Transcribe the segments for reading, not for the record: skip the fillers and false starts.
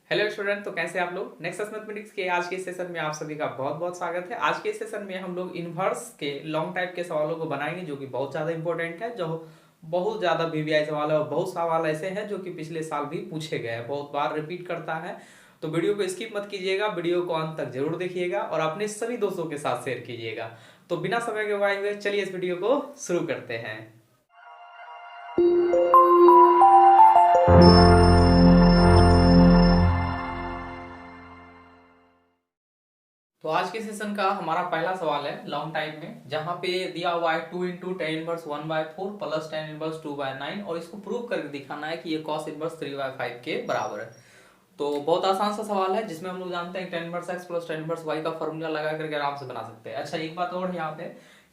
Hello student, तो कैसे आप लोग। नेक्सस मैथमेटिक्स के आज के सेशन में आप सभी का बहुत बहुत स्वागत है। आज के सेशन में हम लोग इनवर्स के लॉन्ग टाइप के सवालों को बनाएंगे जो कि बहुत ज़्यादा इंपॉर्टेंट है, जो बहुत ज़्यादा वीवीआई सवाल है और बहुत सवाल ऐसे हैं जो कि पिछले साल भी पूछे गए हैं, बहुत बार रिपीट करता है। तो वीडियो को स्किप मत कीजिएगा, वीडियो को अंत तक जरूर देखिएगा और अपने सभी दोस्तों के साथ शेयर कीजिएगा। तो बिना समय के गवाए हुए चलिए इस वीडियो को शुरू करते हैं। तो आज के सेशन का हमारा पहला सवाल है लॉन्ग टाइप में, जहां पे दिया हुआ है 2 into tan inverse 1/4 plus tan inverse 2/9 और इसको प्रूव करके दिखाना है कि ये कॉस इनवर्स 3/5 के बराबर है। तो बहुत आसान सा सवाल है जिसमें हम लोग जानते हैं tan inverse x plus tan inverse y का फॉर्मूला लगा करके आराम से बना सकते हैं। अच्छा, एक बात और है यहाँ पे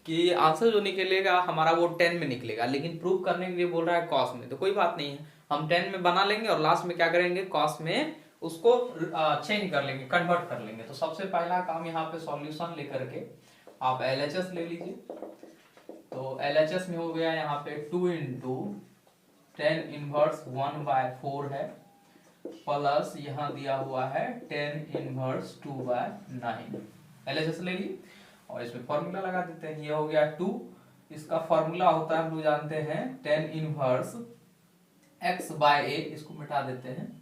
कि आंसर जो निकलेगा हमारा वो 10 में निकलेगा, लेकिन प्रूव करने के लिए बोल रहा है कॉस में। तो कोई बात नहीं है, हम 10 में बना लेंगे और लास्ट में क्या करेंगे, कॉस में उसको चेंज कर लेंगे, कन्वर्ट कर लेंगे। तो सबसे पहला काम यहाँ पे सॉल्यूशन लेकर के आप LHS ले लीजिए। तो LHS में हो गया यहाँ पे 2 इंटू टेन इनवर्स 1/4 है प्लस यहाँ दिया हुआ है टेन इनवर्स 2/9। LHS ले ली और इसमें फॉर्मूला लगा देते हैं। ये हो गया 2, इसका फॉर्मूला होता है हम लोग जानते हैं टेन इनवर्स x/a, इसको मिटा देते हैं,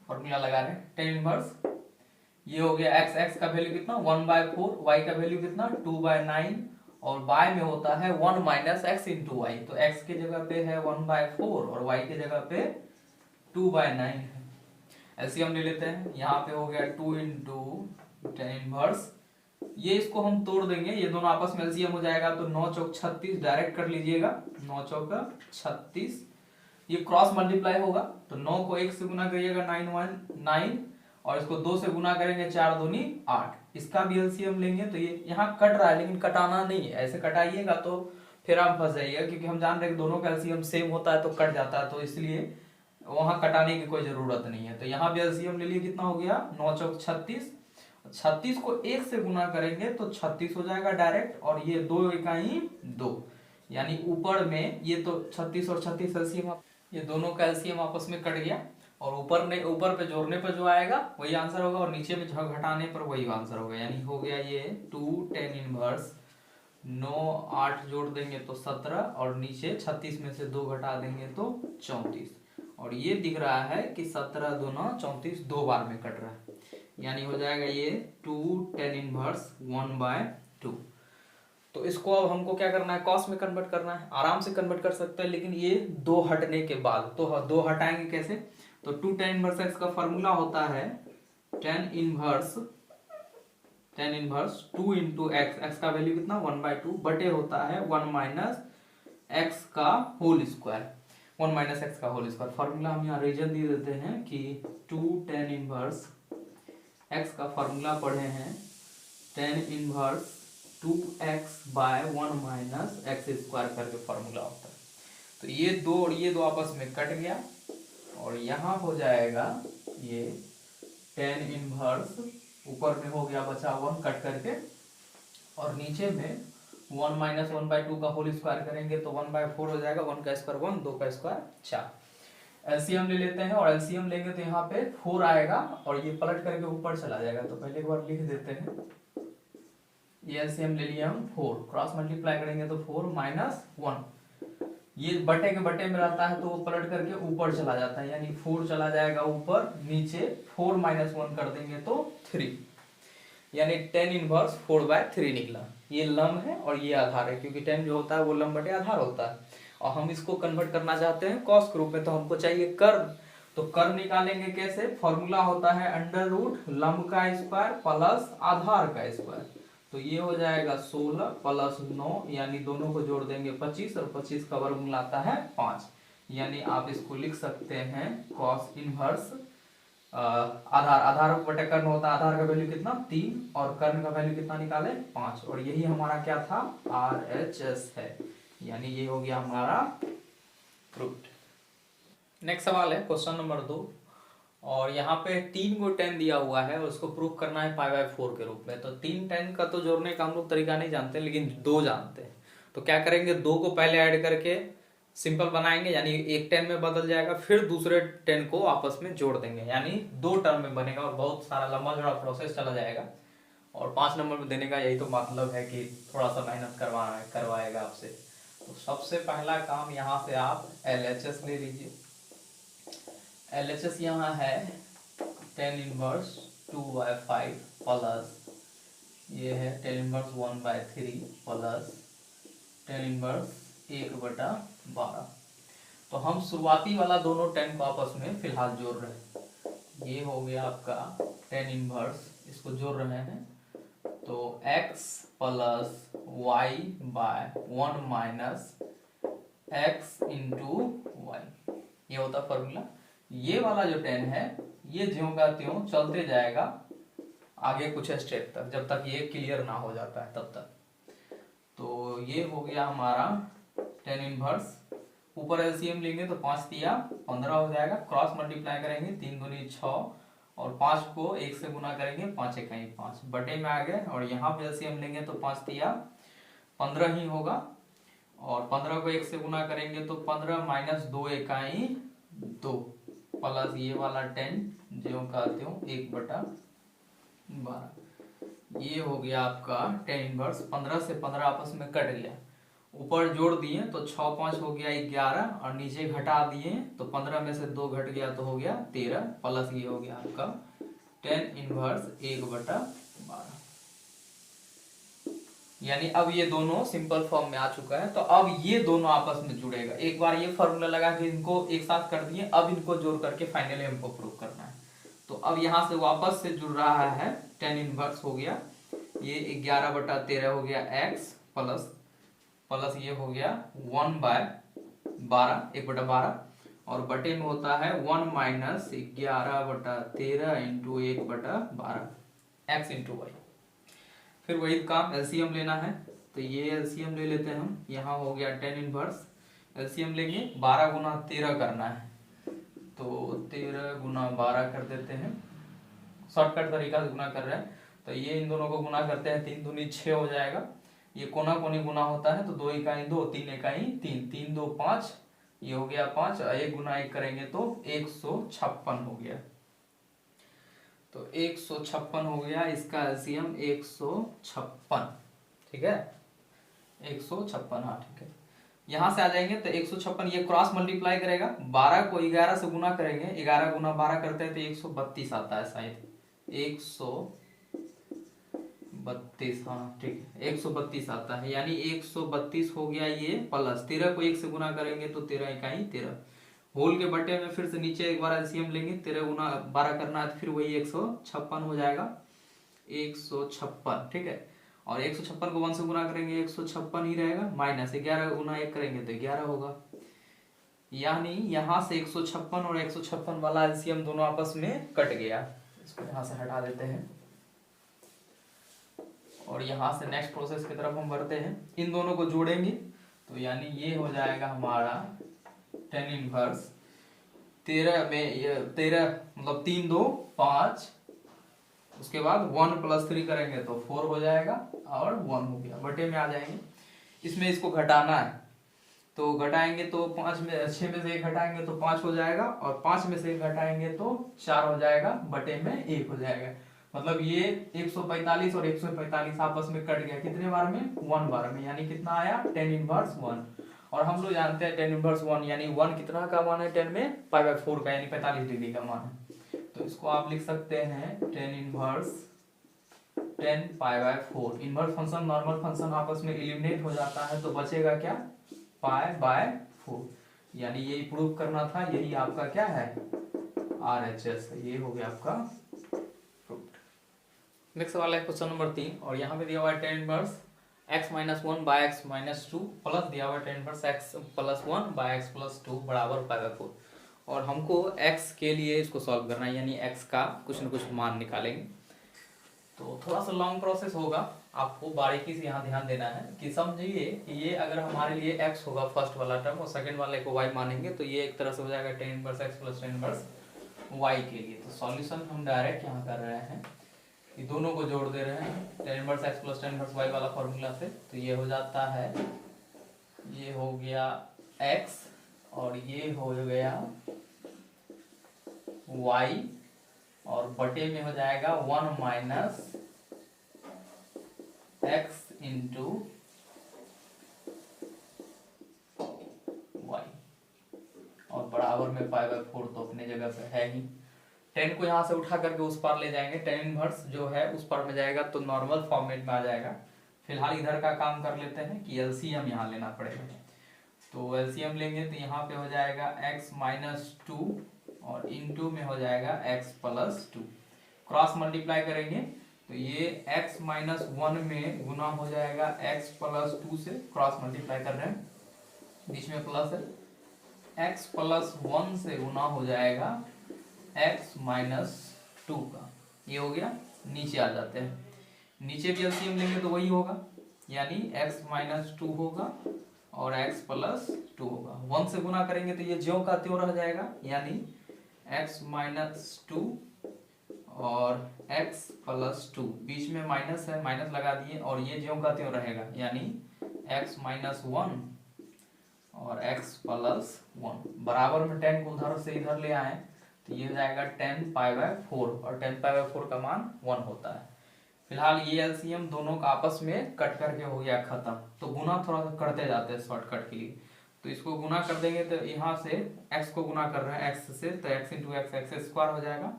फॉर्मूला लगा रहे हैं टेन इनवर्स। ये हो गया x का वैल्यू कितना 1/4, y का वैल्यू कितना 2/9 और y में होता है 1 माइनस एक्स इंटू वाई। तो x के जगह पे है 1/4 और y के जगह पे 2/9 है। एलसीएम ले लेते हैं। यहाँ पे हो गया 2 इंटू टेन इनवर्स, ये इसको हम तोड़ देंगे, ये दोनों आपस में एलसीएम हो जाएगा। तो 9 चौक 36 डायरेक्ट कर लीजिएगा, 9 चौक 36, ये क्रॉस मल्टीप्लाई होगा। तो 9 को 1 से गुना करिएगा 9 और इसको 2 से गुना करेंगे 4 दूनी 8। इसका भी एलसीएम लेंगे तो ये यहाँ कट रहा है लेकिन कटाना नहीं है, ऐसे कटाइएगा तो फिर आप फंस जाइएगा, क्योंकि हम जान रहे हैं कि दोनों का एलसीएम सेम होता है तो कट जाता है, तो इसलिए वहां कटाने की कोई जरूरत नहीं है। तो यहाँ भी एलसीएम ले लिए, कितना हो गया 9 चौक 36, 36 को 1 से गुना करेंगे तो 36 हो जाएगा डायरेक्ट, और ये 2 इकाई 2, यानी ऊपर में ये तो 36 और 36 एलसीएम, ये दोनों का एलसीएम आपस में कट गया और ऊपर पे जोड़ने पर जो आएगा वही आंसर होगा और नीचे में घटाने पर वही आंसर होगा। यानी हो गया ये 2 टेन इनवर्स 9 8 जोड़ देंगे तो 17 और नीचे 36 में से 2 घटा देंगे तो 34, और ये दिख रहा है कि 17 दूना 34 दो बार में कट रहा है, यानी हो जाएगा ये 2 टेन इनवर्स 1/2। तो इसको अब हमको क्या करना है, कॉस में कन्वर्ट करना है। आराम से कन्वर्ट कर सकते हैं, लेकिन ये 2 हटने के बाद, तो 2 हटाएंगे कैसे, तो 2 टेन इनवर्स एक्स का फॉर्मूला होता है tan inverse 2 into x, x का वैल्यू कितना 1/2 बटे होता है 1 माइनस एक्स का होल स्क्वायर, 1 माइनस एक्स का होल स्क्वायर। फॉर्मूला हम यहाँ रीजन दे देते हैं कि 2 टेन इनवर्स एक्स का फॉर्मूला पढ़े हैं tan inverse 2x/1 minus x square करके फॉर्मूला होता है। तो ये दो आपस में कट गया और यहाँ हो जाएगा ये टेन इनवर्स, ऊपर में हो गया बचा 1 कट करके, और नीचे में 1 माइनस 1/2 का होल स्क्वायर करेंगे तो 1/4 हो जाएगा, 1 का स्क्वायर 1, 2 का स्क्वायर 4। एलसीएम ले लेते हैं और एलसीएम लेंगे तो यहाँ पे 4 आएगा और ये पलट करके ऊपर चला जाएगा। तो पहले एक बार लिख देते हैं, ये एलसीएम ले लिया हम 4, क्रॉस मल्टीप्लाई करेंगे तो 4 माइनस 1, ये बटे के बटे में रहता है तो वो पलट करके ऊपर चला जाता है, यानी 4 चला जाएगा ऊपर, नीचे 4 माइनस 1 कर देंगे तो 3, यानी टेन इनवर्स 4/3 निकला। ये लंब है और ये आधार है, क्योंकि 10 जो होता है वो लंब बटे आधार होता है, और हम इसको कन्वर्ट करना चाहते हैं कॉस के रूप में, तो हमको चाहिए कर्व। तो कर्व निकालेंगे कैसे, फॉर्मूला होता है अंडर रूट लंब का स्क्वायर प्लस आधार का स्क्वायर। तो ये हो जाएगा 16 प्लस 9, यानी दोनों को जोड़ देंगे 25 और 25 का वर्गमूल आता है 5, यानी आप इसको लिख सकते हैं कॉस इनवर्स आधार बटे कर्ण होता है, आधार का वैल्यू कितना 3 और कर्ण का वैल्यू कितना निकाले 5, और यही हमारा क्या था RHS है, यानी ये हो गया हमारा प्रूव्ड। नेक्स्ट सवाल है क्वेश्चन नंबर 2, और यहाँ पे 3 को 10 दिया हुआ है और उसको प्रूव करना है π/4 के रूप में। तो 3 10 का तो जोड़ने का हम लोग तरीका नहीं जानते, लेकिन 2 जानते हैं। तो क्या करेंगे, 2 को पहले ऐड करके सिंपल बनाएंगे यानी एक 10 में बदल जाएगा, फिर दूसरे 10 को आपस में जोड़ देंगे यानी 2 टर्म में बनेगा और बहुत सारा लंबा चौड़ा प्रोसेस चला जाएगा। और 5 नंबर में देने का यही तो मतलब है कि थोड़ा सा मेहनत करवाएगा आपसे। तो सबसे पहला काम यहाँ से आप LHS ले लीजिए। LHS यहाँ है 10 इनवर्स 2/5 प्लस ये है 10 इनवर्स 1/3 प्लस 10 इनवर्स 1/12। तो हम शुरुआती वाला दोनों 10 को आपस में फिलहाल जोड़ रहे हैं। ये हो गया आपका 10 इनवर्स, इसको जोड़ रहे हैं तो x plus y by 1 minus x into y, ये होता फॉर्मूला। ये वाला जो 10 है ये ज्यों का त्यों चलते जाएगा आगे कुछ स्टेप तक, जब तक ये क्लियर ना हो जाता है तब तक। तो ये हो गया हमारा 10 इनवर्स। ऊपर एलसीएम लेंगे तो 5 तिया 15 हो जाएगा, क्रॉस मल्टीप्लाई करेंगे 3 दूनी 6 और 5 को 1 से गुना करेंगे 5 इकाई 5 बटे में आ गए। और यहाँ पे एलसीएम लेंगे तो 5 तिया 15 ही होगा और 15 को 1 से गुना करेंगे तो 15 माइनस 2 इकाई 2 प्लस ये वाला 10 ज्यों का त्यों 1/12। ये हो गया आपका 10 इनवर्स। 15 से 15 आपस में कट गया, ऊपर जोड़ दिए तो 6 5 हो गया 11 और नीचे घटा दिए तो 15 में से 2 घट गया तो हो गया 13 प्लस ये हो गया आपका 10 इनवर्स 1/12। यानी अब ये दोनों सिंपल फॉर्म में आ चुका है। तो अब ये दोनों आपस में जुड़ेगा। एक बार ये फॉर्मूला लगा के इनको एक साथ कर दिए, अब इनको जोड़ करके फाइनली हमको प्रूव करना है। तो अब यहाँ से वापस से जुड़ रहा है 10 इनवर्स हो गया, ये 11/13 हो गया x प्लस ये हो गया 1/12 1/12 और बटे में होता है 1 minus 11/13 into 1/12 x into y. फिर वही काम एलसीएम लेना है तो ये एलसीएम ले लेते हैं हम। यहाँ हो गया 10 इनवर्स, एलसीएम लेंगे 12 गुना 13 करना है तो 13 गुना 12 कर देते हैं, शॉर्टकट तरीका से गुना कर रहे हैं। तो ये इन दोनों को गुना करते हैं 3 दूनी 6 हो जाएगा, ये कोना कोनी गुना होता है तो 2 इकाई 2 3 इकाई 3 3 2 5, ये हो गया 5 1 गुना 1 करेंगे तो 156 हो गया। तो 156 हो गया, इसका एलसीएम 156, ठीक है 156, हाँ ठीक है। यहाँ से आ जाएंगे तो 156 ये क्रॉस मल्टीप्लाई करेगा, 12 को 11 से गुना करेंगे, 11 गुना 12 करते हैं तो 132 आता है शायद 132, हाँ ठीक है 132 आता है। यानी 132 हो गया ये प्लस 13 को 1 से गुना करेंगे तो 13 इकाई 13 होल के बटे में फिर से नीचे एक बार एलसीएम लेंगे, 13 गुना 12 करना है तो फिर वही 156 हो जाएगा 156, ठीक है। और 156 को 1 से गुना करेंगे 156 ही रहेगा, माइनस 11 गुना 1 करेंगे तो 11 होगा। यानी यहाँ से 156 और 156 वाला एलसीएम दोनों आपस में कट गया। इसको यहाँ से हटा देते हैं और यहाँ से नेक्स्ट प्रोसेस की तरफ हम बढ़ते हैं। इन दोनों को जोड़ेंगे तो यानी ये हो जाएगा हमारा 10 इनवर्स 13 में 13 मतलब 3 2 5, उसके बाद 1 प्लस 3 करेंगे तो 4 हो जाएगा और 1 हो गया, बटे में आ जाएंगे। इसमें इसको घटाना है तो घटाएंगे तो 5 में 6 में से 1 घटाएंगे तो 5 हो जाएगा और 5 में से 1 घटाएंगे तो 4 हो जाएगा, बटे में 1 हो जाएगा। मतलब ये 145 और 145 आपस में कट गया, कितने बार में 1 बार में, यानी कितना आया 10 इनवर्स 1। और हम लोग जानते हैं 10 इनवर्स 1 यानी 1 कितना का मान है 10 में π/4 का, यानी 45 डिग्री का मान है। तो इसको आप लिख सकते हैं 10 inverse 10 π/4। Inverse function normal function आपस में एलिमिनेट हो जाता है तो बचेगा क्या π/4, यानी यही प्रूव करना था, यही आपका क्या है RHS, ये हो गया आपका प्रूव्ड। नेक्स्ट वाला है क्वेश्चन नंबर 3 और यहाँ पे दिया हुआ है 10 inverse x minus 1 by x minus 2 plus दिया हुआ 10 inverse x plus 1 by x plus 2 बराबर π/4। और हमको x के लिए इसको सॉल्व करना है, यानी x का कुछ न कुछ मान निकालेंगे। तो थोड़ा सा लॉन्ग प्रोसेस होगा, आपको बारीकी से यहाँ ध्यान देना है कि समझिए कि ये अगर हमारे लिए x होगा फर्स्ट वाला टर्म और सेकंड वाले को y मानेंगे तो ये एक तरह से हो जाएगा 10 inverse x plus 10 inverse y के लिए। तो सॉल्यूशन हम डायरेक्ट यहाँ कर रहे हैं कि दोनों को जोड़ दे रहे हैं 10 inverse x plus 10 inverse y वाला फॉर्मूला से। तो ये हो जाता है, ये हो गया x और ये हो गया y और बटे में हो जाएगा 1 माइनस x इंटू y और बराबर में पाई बाय 4 तो अपने जगह पे है ही। 10 को यहाँ से उठा करके उस पार ले जाएंगे, tan इनवर्स जो है उस पार में जाएगा तो नॉर्मल फॉर्मेट में आ जाएगा। फिलहाल इधर का काम कर लेते हैं कि एलसीएम यहाँ लेना पड़ेगा। तो एलसीएम लेंगे तो यहाँ पे हो जाएगा x माइनस 2 और इनटू में हो जाएगा x प्लस 2। क्रॉस मल्टीप्लाई करेंगे तो ये x माइनस 1 में गुना हो जाएगा x प्लस 2 से, क्रॉस मल्टीप्लाई कर रहे हैं बीच में प्लस है, x प्लस 1 से गुना हो जाएगा x माइनस 2 का, ये हो गया। नीचे आ जाते हैं, नीचे भी एलसीएम लेंगे तो वही होगा, यानी x माइनस 2 होगा और x प्लस 2 होगा। 1 से गुना करेंगे तो ये ज्यों का त्यों रह जाएगा, यानी x माइनस 2 और x प्लस 2, बीच में माइनस है माइनस लगा दिए और ये ज्यों का त्यों रहेगा, यानी x माइनस 1 और x प्लस 1। बराबर में 10 को उधर से इधर ले आए तो ये हो जाएगा 10 पाई बाय 4 और 10 पाई बाय 4 का मान 1 होता है। फिलहाल ये एलसीएम दोनों का आपस में कट करके हो गया खत्म। तो गुना थोड़ा सा करते जाते हैं शॉर्टकट के लिए, तो इसको गुना कर देंगे तो यहाँ से x को गुना कर रहे हैं x से, तो x into x x square हो जाएगा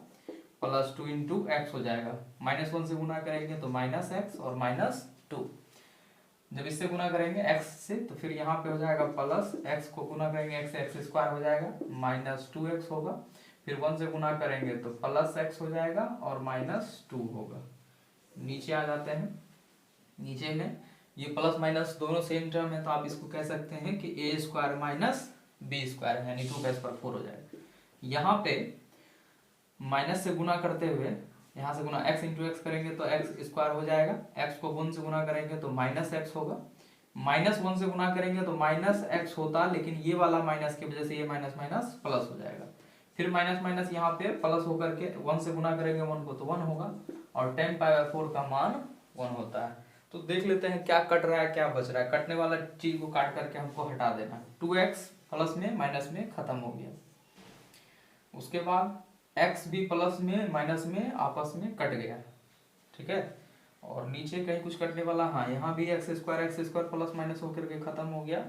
प्लस 2 इंटू एक्स हो जाएगा। माइनस 1 से गुना करेंगे तो माइनस एक्स और माइनस 2। जब इससे गुना करेंगे x से तो फिर यहाँ पे हो जाएगा प्लस, x को गुना करेंगे x से एक्स स्क्वायर हो जाएगा माइनस 2x होगा, फिर 1 से गुना करेंगे तो प्लस x हो जाएगा और माइनस 2 होगा। नीचे आ जाते हैं, नीचे में ये प्लस माइनस दोनों सेम टर्म है तो आप इसको कह सकते हैं कि ए स्क्वायर माइनस बी स्क्वायर है, यानी 2 का स्क्वायर 4 हो जाएगा। यहाँ पे माइनस से गुना करते हुए यहाँ से गुना x इंटू एक्स करेंगे तो x स्क्वायर हो जाएगा, x को 1 से गुना करेंगे तो माइनस x होगा, माइनस 1 से गुना करेंगे तो माइनस x होता, लेकिन ये वाला माइनस की वजह से ये माइनस माइनस प्लस हो जाएगा। फिर माइनस माइनस यहाँ पे प्लस होकर के 1 से गुना करेंगे 1 को तो 1 होगा और 10 पाई बाय 4 का मान 1 होता है। तो देख लेते हैं क्या कट रहा है क्या बच रहा है। कटने वाला चीज को काट करके हमको हटा देना। 2x प्लस में माइनस में खत्म हो गया, उसके बाद x भी प्लस में माइनस में आपस में कट गया, ठीक है। और नीचे कहीं कुछ कटने वाला, हाँ यहाँ भी एक्स स्क्वायर प्लस माइनस होकर के खत्म हो गया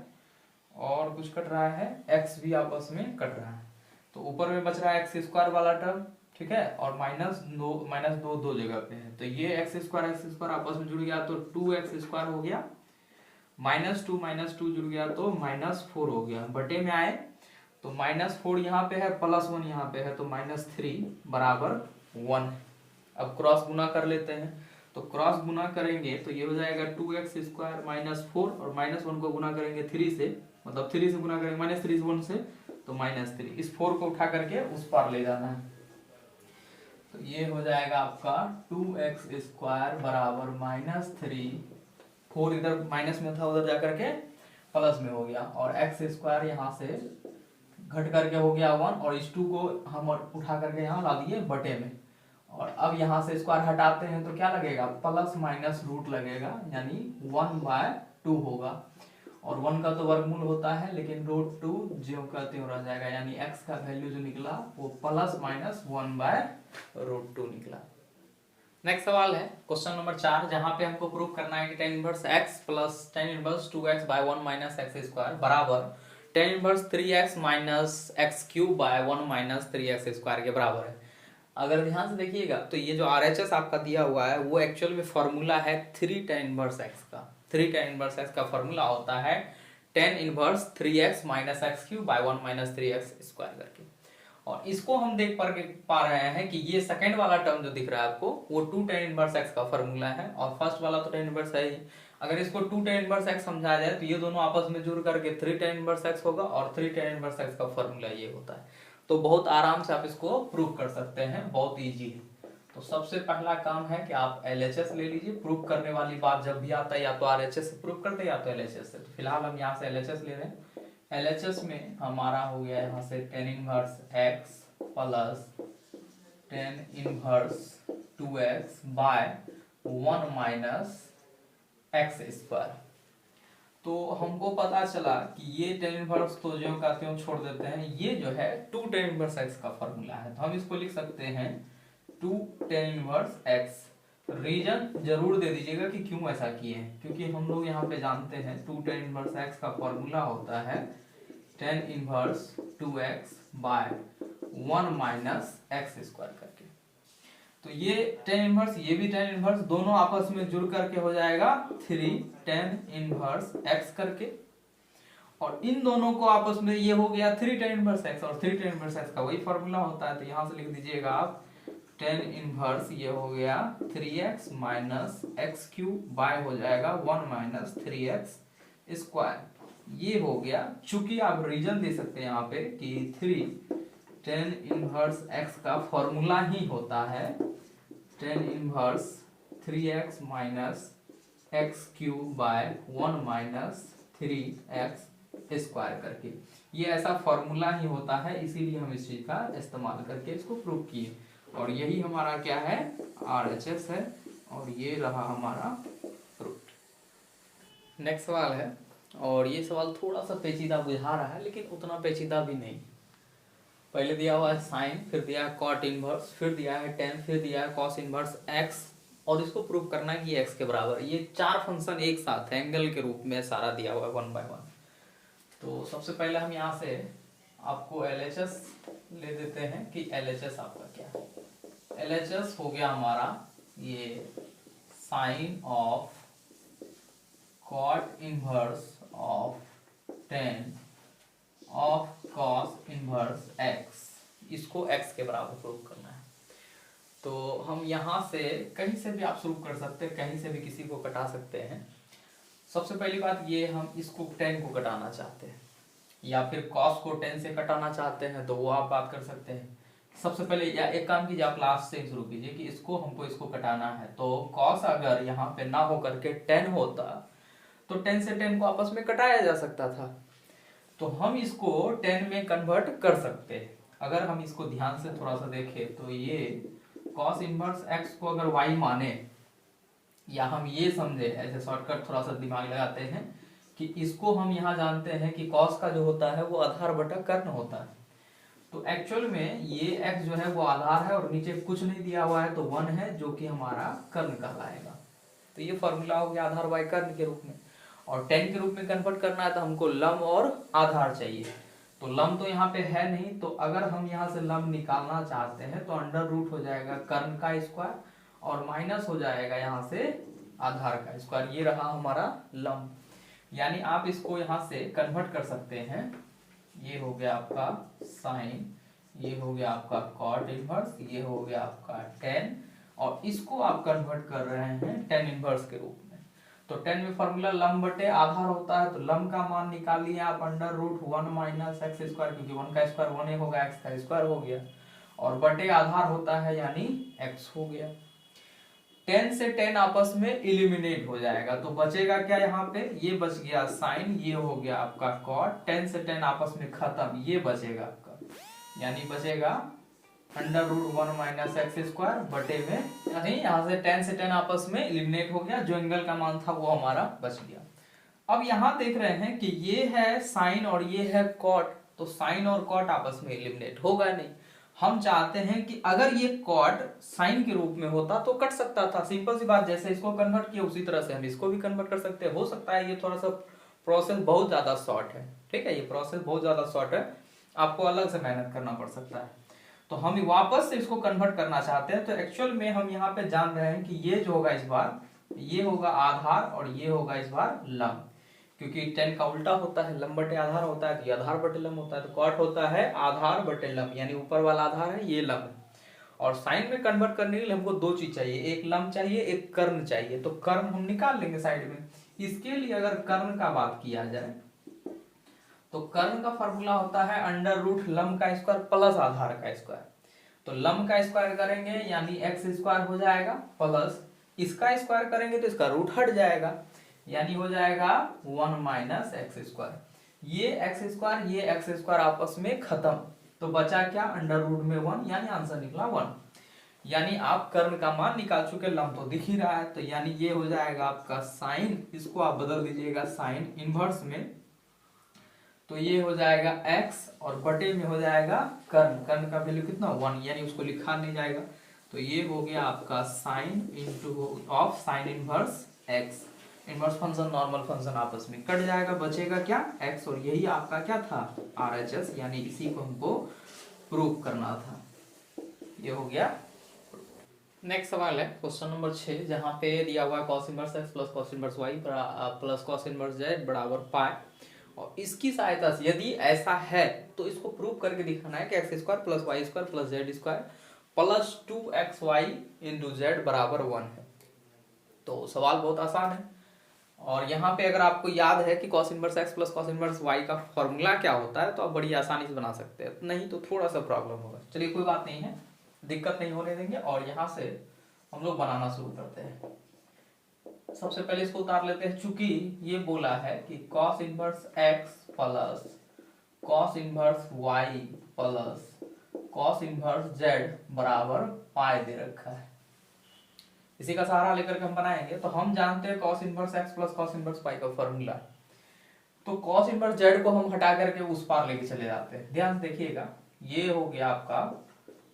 और कुछ कट रहा है, x भी आपस में कट रहा है। तो ऊपर में बच रहा है एक्स स्क्वायर वाला टर्म, ठीक है, और माइनस दो जगह पे है तो ये एक्स स्क्वायर आपस में जुड़ गया तो 2x स्क्वायर हो गया, माइनस टू जुड़ गया तो -4 हो गया। बटे में आए तो -4 यहाँ पे है प्लस 1 यहाँ पे है तो -3 बराबर 1। अब क्रॉस गुना कर लेते हैं, तो क्रॉस गुना करेंगे तो ये हो जाएगा 2x स्क्वायर -4 और -1 को गुना करेंगे 3 से, मतलब 3 से गुना करेंगे -3 से 1 से तो -3। इस 4 को उठा करके उस पार ले जाना है तो ये हो जाएगा आपका 2x स्क्वायर बराबर -3, 4 इधर माइनस में था उधर जाकर के प्लस में हो गया और x स्क्वायर यहाँ से घट करके हो गया 1 और इस 2 को हम उठा करके यहाँ ला दिए बटे में। और अब यहाँ से स्क्वायर हटाते हैं तो क्या लगेगा, प्लस माइनस रूट लगेगा, यानी 1/2 होगा और 1 का तो वर्गमूल होता है लेकिन √2 ज्यों का त्यों रह जाएगा, यानी x का वैल्यू जो निकला वो प्लस माइनस 1/√2 निकला। नेक्स्ट सवाल है क्वेश्चन नंबर 4, जहां पे हमको प्रूव करना है कि tan inverse x plus tan inverse 2x by 1 minus x square बराबर tan inverse 3x minus x cube by 1 minus 3x square के बराबर है। अगर ध्यान से देखिएगा तो ये जो RHS आपका दिया हुआ है वो एक्चुअल में फॉर्मूला है 3 tan इनवर्स x का। 3 tan इनवर्स x का फॉर्मूला होता है tan inverse 3x minus x cube by 1 minus 3x square करके। और इसको हम देख पा रहे हैं कि ये सेकंड वाला टर्म जो दिख रहा है आपको वो 2 tan इनवर्स x का फॉर्मूला है और फर्स्ट वाला तो tan इनवर्स है ही। अगर इसको 2 tan इनवर्स x समझा जाए तो ये दोनों आपस में जुड़ करके 3 tan इनवर्स x होगा और 3 tan इनवर्स x का फॉर्मूला ये होता है। तो बहुत आराम से आप इसको प्रूव कर सकते हैं, बहुत इजी है। तो सबसे पहला काम है कि आप LHS ले लीजिए। प्रूव करने वाली बात जब भी आता है या तो RHS से प्रूव करते हैं या तो LHS से। तो फिलहाल हम यहाँ से LHS ले रहे हैं। LHS में हमारा हो गया यहाँ से tan inverse x plus tan inverse 2x by 1 minus x square. तो हमको पता चला कि ये tan इनवर्स तो ज्यों का त्यों छोड़ देते हैं, ये जो है 2 tan इनवर्स x का फॉर्मूला है, तो हम इसको लिख सकते हैं 2 tan इनवर्स x। रीजन जरूर दे दीजिएगा कि क्यों ऐसा किए हैं, क्योंकि हम लोग यहाँ पे जानते हैं 2 tan इनवर्स x का फॉर्मूला होता है tan inverse 2x by 1 minus x square करके। तो ये tan इनवर्स, ये भी tan इनवर्स, दोनों आपस में जुड़ करके हो जाएगा 3 tan इनवर्स x करके, और इन दोनों को आपस में ये हो गया 3 tan इनवर्स x, और 3 tan इनवर्स x का वही फॉर्मूला होता है, तो यहां से लिख दीजिएगा आप tan इनवर्स, ये हो गया 3x minus x cube by हो जाएगा 1 माइनस 3x स्क्वायर। ये हो गया, चूंकि आप रीजन दे सकते हैं यहाँ पे कि 3 tan इनवर्स x का फॉर्मूला ही होता है tan inverse 3x minus x cube by 1 minus 3x square करके, ये ऐसा फॉर्मूला ही होता है, इसीलिए हम इस चीज का इस्तेमाल करके इसको प्रूव किए, और यही हमारा क्या है, RHS है, और ये रहा हमारा प्रूफ। नेक्स्ट सवाल है, और ये सवाल थोड़ा सा पेचीदा बुझा रहा है, लेकिन उतना पेचीदा भी नहीं। पहले दिया हुआ है साइन, फिर दिया है कॉट इनवर्स, फिर दिया है टेन, फिर दिया है कॉस इनवर्स एक्स, और इसको प्रूव करना है कि एक्स के बराबर। ये 4 फंक्शन एक साथ एंगल के रूप में सारा दिया हुआ है 1 बाय 1। तो सबसे पहले हम यहाँ से आपको LHS ले देते हैं कि LHS आपका क्या है। LHS हो गया हमारा ये sine of cot inverse of tan of cos inverse x, इसको एक्स के बराबर प्रूव करना है। तो हम यहाँ से कहीं से भी आप शुरू कर सकते हैं, कहीं से भी किसी को कटा सकते हैं। सबसे पहली बात ये, हम इसको टेन को कटाना चाहते हैं, या फिर कॉस को टेन से कटाना चाहते हैं, तो वो आप बात कर सकते हैं। सबसे पहले या एक काम कीजिए, आप लास्ट से शुरू कीजिए कि इसको हमको इसको कटाना है, तो कॉस अगर यहाँ पे ना हो करके टेन होता तो टेन से टेन को आपस में कटाया जा सकता था, तो हम इसको 10 में कन्वर्ट कर सकते हैं। अगर हम इसको ध्यान से थोड़ा सा देखें तो ये cos इनवर्स x को अगर y माने, या हम ये समझे, ऐसे शॉर्टकट थोड़ा सा दिमाग लगाते हैं कि इसको हम यहाँ जानते हैं कि cos का जो होता है वो आधार बटा कर्ण होता है, तो एक्चुअल में ये x जो है वो आधार है, और नीचे कुछ नहीं दिया हुआ है तो 1 है, जो कि हमारा कर्ण कहलाएगा। तो ये फॉर्मूला हो गया आधार बाय कर्ण के रूप में, और 10 के रूप में कन्वर्ट करना है तो हमको लंब और आधार चाहिए। तो लंब तो यहाँ पे है नहीं, तो अगर हम यहाँ से लंब निकालना चाहते हैं तो अंडर रूट हो जाएगा कर्ण का स्क्वायर, और माइनस हो जाएगा यहाँ से आधार का स्क्वायर, ये रहा हमारा लंब। यानी आप इसको यहाँ से कन्वर्ट कर सकते हैं, ये हो गया आपका साइन, ये हो गया आपका कॉट इनवर्स, ये हो गया आपका टेन, और इसको आप कन्वर्ट कर रहे हैं टेन इनवर्स के रूप में। तो 10 में फॉर्मूला लंब बटे आधार होता है, तो लंब का मान निकाल लिया आप under root 1 minus x square, क्योंकि 1 का स्क्वायर 1 ही होगा, एक्स का स्क्वायर हो गया, और बटे आधार होता है यानी x हो गया। 10 से 10 आपस में इलिमिनेट हो जाएगा, तो बचेगा क्या यहाँ पे, ये बच गया साइन, ये हो गया आपका कॉट, 10 से 10 आपस में खत्म, ये बचेगा आपका, यानी बचेगा under root 1 minus x square बटे में, यानी यहाँ से 10 से 10 आपस में इलिमिनेट हो गया, जो एंगल का मान था वो हमारा बच गया। अब यहाँ देख रहे हैं कि ये है साइन और ये है कॉट, तो साइन और कॉट आपस में इलिमिनेट होगा नहीं। हम चाहते हैं कि अगर ये कॉट साइन के रूप में होता तो कट सकता था, सिंपल सी बात, जैसे इसको कन्वर्ट किया उसी तरह से हम इसको भी कन्वर्ट कर सकते हैं। हो सकता है ये थोड़ा सा प्रोसेस बहुत ज्यादा शॉर्ट है, ठीक है, ये प्रोसेस बहुत ज्यादा शॉर्ट है, आपको अलग से मेहनत करना पड़ सकता है। तो हम वापस से इसको कन्वर्ट करना चाहते हैं, तो एक्चुअल में हम यहाँ पे जान रहे हैं कि ये जो होगा इस बार, ये होगा आधार और ये होगा इस बार लंब, क्योंकि 10 का उल्टा होता है, लंब बटे आधार होता है, तो ये आधार बटे लंब होता है, तो कॉट होता है आधार बटे लंब, यानी ऊपर वाला आधार है, ये लंब है। और साइन में कन्वर्ट करने के लिए हमको दो चीज चाहिए, एक लंब चाहिए, एक कर्ण चाहिए, तो कर्ण हम निकाल लेंगे साइड में। इसके लिए अगर कर्ण का बात किया जाए तो कर्ण का फॉर्मूला होता है अंडर रूट लंब का स्क्वायर प्लस आधार का स्क्वायर, तो लंब का स्क्वायर करेंगे यानी एक्स स्क्वायर हो जाएगा, प्लस इसका स्क्वायर करेंगे तो इसका रूट हट जाएगा, यानी हो जाएगा 1 माइनस एक्स स्क्वायर, ये एक्स स्क्वायर ये एक्स स्क्वायर आपस में खत्म, तो बचा क्या, अंडर रूट में 1, यानी आंसर निकला 1। यानी आप कर्ण का मान निकाल चुके, लंब तो दिख ही रहा है, तो यानी ये हो जाएगा आपका साइन, इसको आप बदल दीजिएगा साइन इनवर्स में, तो ये हो जाएगा x और बटे में हो जाएगा कर्ण, कर्ण का वैल्यू कितना 1, यानी उसको लिखा नहीं जाएगा, तो ये हो गया आपका sine into of sine inverse x। Inverse function normal function आपस में कट जाएगा, बचेगा क्या x, और यही आपका क्या था RHS, यानी इसी को हमको प्रूव करना था। ये हो गया। नेक्स्ट सवाल है क्वेश्चन नंबर 6, जहाँ पे दिया हुआ है cos inverse x plus cos inverse y plus cos inverse z बराबर पाई, और इसकी सहायता से यदि ऐसा है तो इसको प्रूव करके दिखाना है कि x square plus y square plus z square plus 2xy into z बराबर 1 है। तो सवाल बहुत आसान है, और यहाँ पे अगर आपको याद है कि cos inverse x plus cos inverse y का फॉर्मूला क्या होता है तो आप बड़ी आसानी से बना सकते हैं, नहीं तो थोड़ा सा प्रॉब्लम होगा। चलिए कोई बात नहीं है, दिक्कत नहीं होने देंगे, और यहाँ से हम लोग बनाना शुरू करते हैं। सबसे पहले इसको उतार लेते हैं, चूंकि ये बोला है कि cos inverse x plus cos inverse y plus cos inverse z बराबर पाई दे रखा है, इसी का सहारा लेकर के हम बनाएंगे। तो हम जानते हैं cos inverse x plus cos inverse y का फॉर्मूला, तो cos इनवर्स z को हम हटा करके उस पार लेके चले जाते हैं। ध्यान से देखिएगा, ये हो गया आपका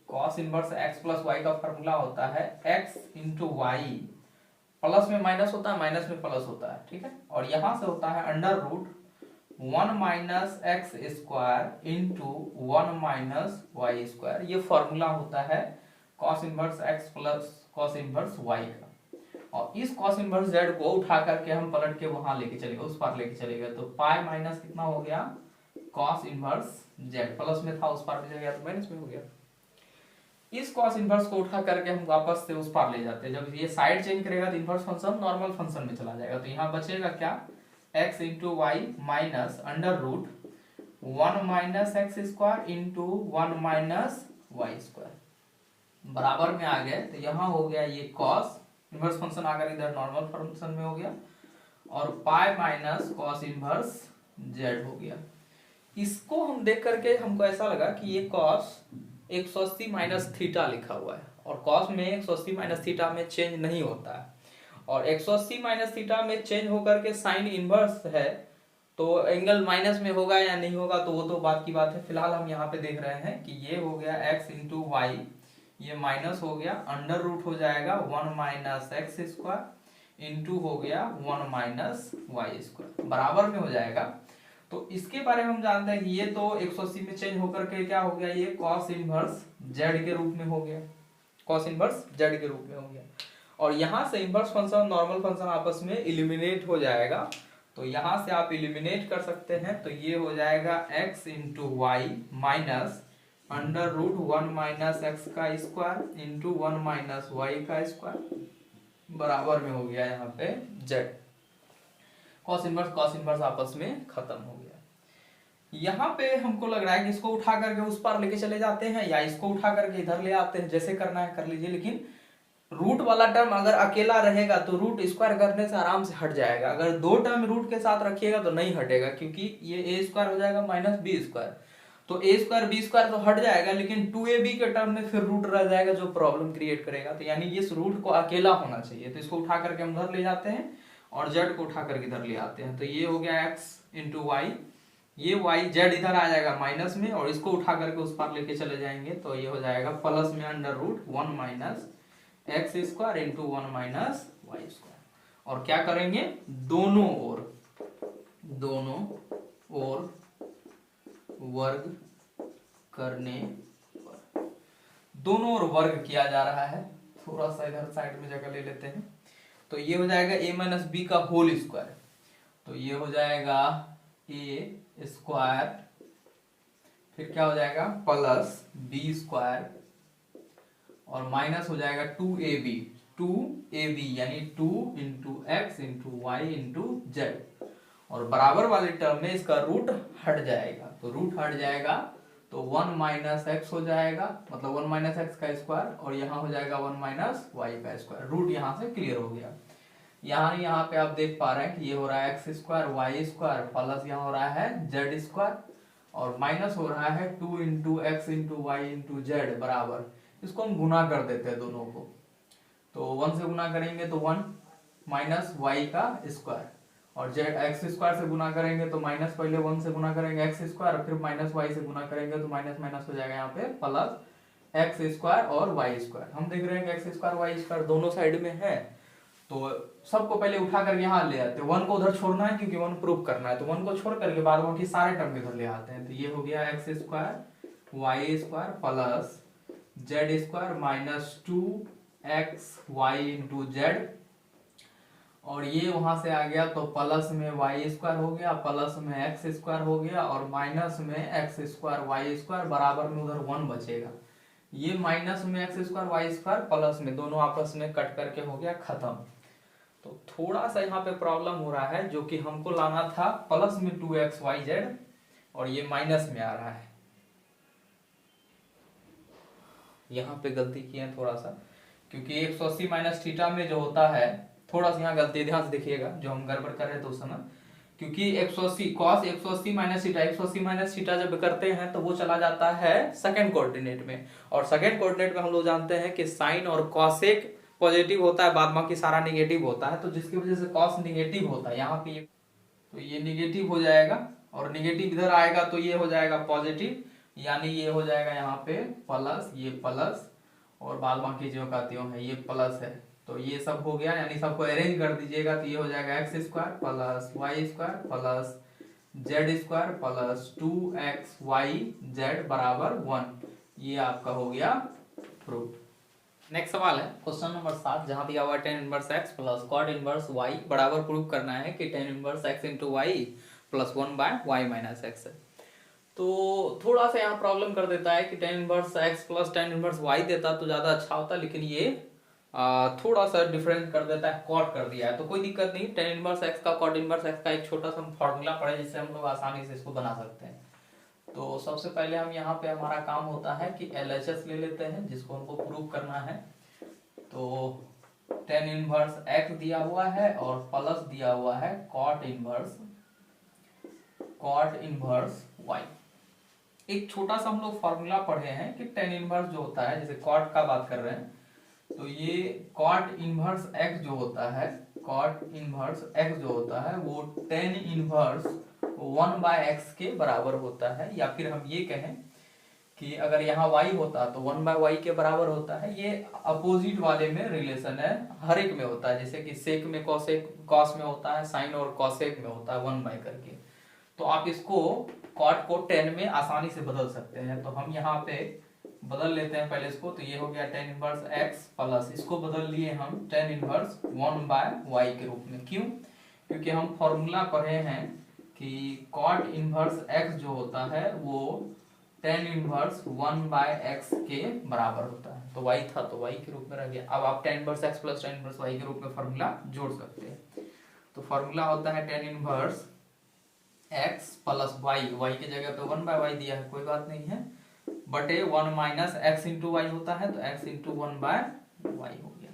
cos inverse x plus y का फॉर्मूला होता है x इंटू वाई, प्लस में माइनस होता है, माइनस में प्लस होता है, ठीक है, और यहां से होता है under root 1 minus x square into 1 minus y square. ये फॉर्मूला होता है cos inverse x plus cos inverse y का, और इस cos इनवर्स z को उठा करके हम पलट के वहां लेके चले गए, उस पार लेके चले गए, तो पाई माइनस कितना हो गया cos इनवर्स z, प्लस में था उस पार ले गया तो माइनस में हो गया। इस cos इनवर्स को उठा करके हम वापस से उस पार ले जाते हैं, जब ये साइड चेंज करेगा तो इनवर्स फंक्शन नॉर्मल फंक्शन में चला जाएगा, तो यहाँ बचेगा क्या x into y minus under root 1 minus x square into 1 minus y square बराबर में आ गए, तो यहाँ हो गया ये cos इनवर्स फंक्शन आकर इधर नॉर्मल फंक्शन में हो गया, और pi minus cos inverse z हो गया। इसको हम देख करके हमको ऐसा लगा कि ये cos 180 माइनस थीटा लिखा हुआ है, और cos में 180 माइनस थीटा में चेंज नहीं होता है, और 180 माइनस थीटा में चेंज होकर के साइन इनवर्स है, तो एंगल माइनस में होगा या नहीं होगा तो वो तो बात की बात है। फिलहाल हम यहाँ पे देख रहे हैं कि ये हो गया x इंटू वाई, ये माइनस हो गया, अंडर रूट हो जाएगा 1 माइनस एक्स स्क्वायर इंटू हो गया 1 माइनस वाई स्क्वायर बराबर में हो जाएगा। तो इसके बारे में हम जानते हैं कि ये तो 180 में चेंज होकर के क्या हो गया, ये cos इनवर्स z के रूप में हो गया, cos इनवर्स z के रूप में हो गया, और यहां से इनवर्स फंक्शन नॉर्मल फंक्शन आपस में इलिमिनेट हो जाएगा, तो यहां से आप इलिमिनेट कर सकते हैं, तो ये हो जाएगा x into y minus under root 1 minus x का स्क्वायर इंटू 1 माइनस वाई का स्क्वायर बराबर में हो गया यहाँ पे z। cos इनवर्स आपस में खत्म हो गया। यहाँ पे हमको लग रहा है कि इसको उठा करके उस पार लेके चले जाते हैं, या इसको उठा करके इधर ले आते हैं, जैसे करना है कर लीजिए, लेकिन रूट वाला टर्म अगर अकेला रहेगा तो रूट स्क्वायर करने से आराम से हट जाएगा, अगर दो टर्म रूट के साथ रखिएगा तो नहीं हटेगा, क्योंकि ये ए स्क्वायर हो जाएगा माइनस बी स्क्वायर, तो ए स्क्वायर बी स्क्वायर तो हट जाएगा, लेकिन 2ab के टर्म में फिर रूट रह जाएगा जो प्रॉब्लम क्रिएट करेगा, तो यानी इस रूट को अकेला होना चाहिए, तो इसको उठा करके हम उधर ले जाते हैं और z को उठा करके इधर ले आते हैं, तो ये हो गया x इंटू वाई, ये y z इधर आ जाएगा माइनस में, और इसको उठा करके उस पार लेके चले जाएंगे, तो ये हो जाएगा प्लस में under root 1 minus x square into 1 minus y square, और क्या करेंगे दोनों ओर वर्ग करने पर, दोनों ओर वर्ग किया जा रहा है, थोड़ा सा इधर साइड में जगह ले लेते हैं, तो ये हो जाएगा a माइनस बी का होल स्क्वायर, तो ये हो जाएगा a स्क्वायर, फिर क्या हो जाएगा प्लस बी स्क्वायर, और माइनस हो जाएगा 2ab यानी 2 into x into y into z, और बराबर वाले टर्म में इसका रूट हट जाएगा, तो रूट हट जाएगा तो 1 माइनस एक्स हो जाएगा, मतलब 1 माइनस एक्स का स्क्वायर, और यहाँ हो जाएगा 1 माइनस वाई का स्क्वायर, रूट यहाँ से क्लियर हो गया। यहाँ पे आप देख पा रहे हैं कि ये हो रहा है x square y square plus यहाँ हो रहा है जेड स्क्वायर, और माइनस हो रहा है 2 into x into y into z बराबर इसको हम गुना कर देते हैं दोनों को। तो 1 से गुना करेंगे तो 1 माइनस वाई का स्क्वायर, और जेड एक्स स्क्वायर से गुना करेंगे तो माइनस, पहले 1 से गुना करेंगे एक्स स्क्वायर, फिर माइनस वाई से गुना करेंगे तो माइनस माइनस हो जाएगा यहाँ पे प्लस एक्स स्क्वायर और वाई स्क्वायर। हम देख रहे हैं कि एक्स स्क्वायर वाई स्क्वायर दोनों साइड में है, तो सबको पहले उठा कर यहाँ ले आते हैं। 1 को उधर छोड़ना है क्योंकि 1 प्रूव करना है, तो 1 को छोड़ करके बाद बाकी सारे टर्म इधर ले आते हैं। तो ये हो गया x square y square plus z square minus 2x y into z, और ये वहां से आ गया तो प्लस में वाई स्क्वायर हो गया, प्लस में एक्स स्क्वायर हो गया, और माइनस में एक्स स्क्वायर वाई स्क्वायर, बराबर में उधर 1 बचेगा। ये माइनस में x square y square plus में दोनों आपस में कट करके हो गया खत्म। तो थोड़ा सा यहाँ पे प्रॉब्लम हो रहा है, जो कि हमको लाना था प्लस में 2x y z, और ये माइनस में आ रहा है। यहाँ पे गलती की है थोड़ा सा, क्योंकि 180 माइनस थीटा में जो होता है, थोड़ा सा यहाँ गलती ध्यान से देखिएगा जो हम गड़बड़ कर रहे थे उस समय, क्योंकि 180 cos 180 minus theta, 180 minus theta जब करते हैं तो वो चला जाता है सेकंड कोऑर्डिनेट में, और सेकंड कोऑर्डिनेट में हम लोग जानते हैं कि साइन और कॉसेक पॉजिटिव होता है, बाद बाकी सारा निगेटिव होता है, तो जिसकी वजह से कॉस निगेटिव होता है यहाँ पे, तो ये निगेटिव हो जाएगा, और निगेटिव इधर आएगा तो ये हो जाएगा पॉजिटिव, यानी ये हो जाएगा यहाँ पे प्लस, ये प्लस, और बाद बाकी जो का त्यों है ये प्लस है। तो ये सब हो गया, यानी सबको अरेंज कर दीजिएगा तो ये हो जाएगा x square plus y square plus z square plus 2x y z बराबर 1। ये आपका हो गया प्रूफ। नेक्स्ट सवाल है क्वेश्चन नंबर 7, जहां दिया हुआ tan inverse x plus cot inverse y बराबर प्रूफ करना है कि tan inverse x into y plus 1/y minus x है। तो थोड़ा सा यहाँ प्रॉब्लम कर देता है कि tan inverse x plus tan inverse y देता तो ज्यादा अच्छा होता, लेकिन ये थोड़ा सा डिफरेंस कर देता है, कॉट कर दिया है, तो कोई दिक्कत नहीं। tan इनवर्स x का cot इनवर्स x का एक छोटा सा फॉर्मूला पढ़े जिससे हम लोग आसानी से इसको बना सकते हैं। तो सबसे पहले हम यहाँ पे हमारा काम होता है कि LHS ले लेते हैं, जिसको हमको प्रूव करना है। तो tan इनवर्स x दिया हुआ है और प्लस दिया हुआ है cot इनवर्स y। एक छोटा सा हम लोग फॉर्मूला पढ़े हैं कि tan इनवर्स जो होता है, जैसे cot का बात कर रहे हैं, तो ये cot इनवर्स x जो होता है, cot इनवर्स x जो होता है वो tan इनवर्स 1/x के बराबर होता है, या फिर हम ये कहें कि अगर यहाँ y होता तो 1/y के बराबर होता है। ये अपोजिट वाले में रिलेशन है, हर एक में होता है, जैसे कि सेक में कॉस में होता है, साइन और कॉसेक में होता है 1/, करके। तो आप इसको cot को tan में आसानी से बदल सकते हैं। तो हम यहाँ पे बदल लेते हैं पहले इसको, तो ये हो गया tan इनवर्स x प्लस, इसको बदल लिए हम tan इनवर्स 1/y के रूप में। क्यों? क्योंकि हम फॉर्मूला पढ़े हैं कि cot इनवर्स x जो होता है वो tan इनवर्स 1/x के बराबर होता है। तो y था तो y के रूप में रह गया। अब आप tan inverse x plus tan inverse y के रूप में फॉर्मूला जोड़ सकते हैं। तो फॉर्मूला होता है tan inverse x plus y की जगह पे 1/y दिया है, कोई बात नहीं है, बटे 1 माइनस एक्स इंटू वाई होता है, तो x इंटू 1/y हो गया।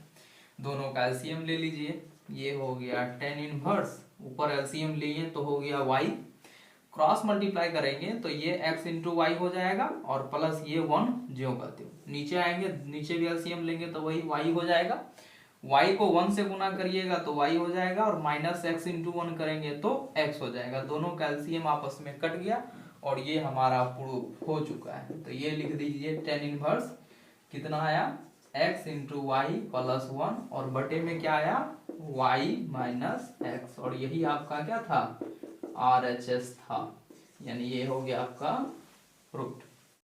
दोनों का एलसीएम ले लीजिए, ये हो गया tan इनवर्स, ऊपर एलसीएम लिए तो हो गया y, क्रॉस मल्टीप्लाई करेंगे तो ये x इंटू वाई हो जाएगा, और प्लस ये 1 ज्यों का त्यों। नीचे आएंगे, नीचे भी एलसीएम लेंगे तो वही y हो जाएगा, y को 1 से गुना करिएगा तो y हो जाएगा, और माइनस एक्स इंटू 1 करेंगे तो x हो जाएगा। दोनों का एलसीएम आपस में कट गया, और ये हमारा प्रूफ हो चुका है। तो ये लिख दीजिए tan इनवर्स कितना आया, x इंटू वाई प्लस 1, और बटे में क्या आया y माइनस एक्स, और यही आपका क्या था RHS था, यानी ये हो गया आपका प्रूफ।